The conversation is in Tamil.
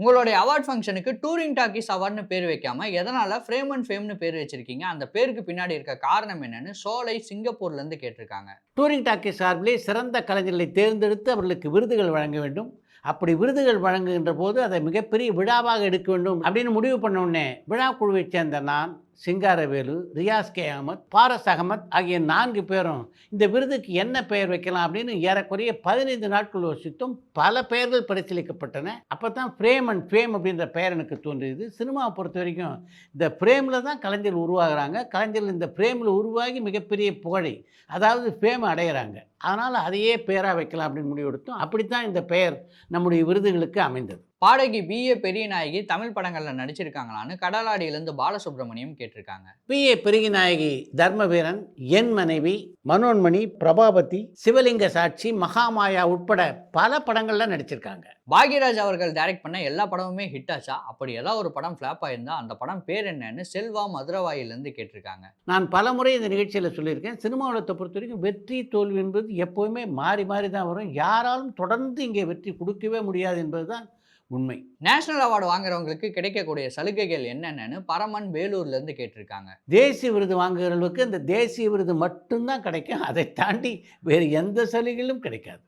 உங்களுடைய அவார்ட் ஃபங்ஷனுக்கு டூரிங் டாக்கீஸ் அவார்ட்ன்னு பேர் வைக்காம, எதனால ஃப்ரேம் அண்ட் ஃபேம்ன்னு பேர் வச்சிருக்கீங்க? அந்த பேருக்கு பின்னாடி இருக்க காரணம் என்னன்னு சோலை சிங்கப்பூர்லேருந்து கேட்டிருக்காங்க. டூரிங் டாக்கீஸ் சார்பிலே சிறந்த கலைஞர்களை தேர்ந்தெடுத்து அவர்களுக்கு விருதுகள் வழங்க வேண்டும். அப்படி விருதுகள் வழங்குகின்ற போது அதை மிகப்பெரிய விழாவாக எடுக்க வேண்டும் அப்படின்னு முடிவு பண்ண உடனே விழா குழுவைச் சேர்ந்த நான், சிங்காரவேலு, ரியாஸ் கே அகமத், பாரஸ் அகமத் ஆகிய 4 பேரும் இந்த விருதுக்கு என்ன பெயர் வைக்கலாம் அப்படின்னு ஏறக்குறைய 15 நாட்கள் யோசித்தும் பல பெயர்கள் பரிசீலிக்கப்பட்டன. அப்போ தான் ஃப்ரேம் அண்ட் ஃபேம் அப்படின்ற பெயர் எனக்கு தோன்றியது. சினிமாவை பொறுத்த வரைக்கும் இந்த ஃப்ரேமில் தான் கலைஞர்கள் உருவாகிறாங்க. கலைஞர்கள் இந்த ஃப்ரேமில் உருவாகி மிகப்பெரிய புகழை, அதாவது ஃபேம் அடைகிறாங்க. அதனால் அதையே பெயராக வைக்கலாம் அப்படின்னு முடிவெடுத்தோம். அப்படித்தான் இந்த பெயர் நம்முடைய விருதுகளுக்கு அமைந்தது. பாடகி பி.ஏ. பெரியநாயகி தமிழ் படங்கள்ல நடிச்சிருக்காங்களான்னு கடலாடியிலிருந்து பாலசுப்ரமணியம் கேட்டிருக்காங்க. பி.ஏ. பெரியநாயகி, தர்மவீரன், என் மனைவி, மனோன்மணி, பிரபாபதி, சிவலிங்க சாட்சி, மகாமாயா உட்பட பல படங்கள்ல நடிச்சிருக்காங்க. பாக்யராஜ் அவர்கள் டைரக்ட் பண்ண எல்லா படமுமே ஹிட் ஆச்சா? அப்படி ஏதாவது ஒரு படம் ஃபிளாப் ஆயிருந்தா அந்த படம் பேர் என்னன்னு செல்வா மதுரவாயிலிருந்து கேட்டிருக்காங்க. நான் பல முறை இந்த நிகழ்ச்சியில் சொல்லியிருக்கேன். சினிமா உலகத்தை பொறுத்த வரைக்கும் வெற்றி தோல்வி என்பது எப்போவுமே மாறி மாறி தான் வரும். யாராலும் தொடர்ந்து இங்கே வெற்றி கொடுக்கவே முடியாது என்பதுதான் உண்மை. நேஷனல் அவார்டு வாங்குறவங்களுக்கு கிடைக்கக்கூடிய சலுகைகள் என்னென்னு பரமன் வேலூர்ல இருந்து கேட்டிருக்காங்க. தேசிய விருது வாங்குகிறவர்களுக்கு அந்த தேசிய விருது மட்டும்தான் கிடைக்கும். அதை தாண்டி வேறு எந்த சலுகைகளும் கிடைக்காது.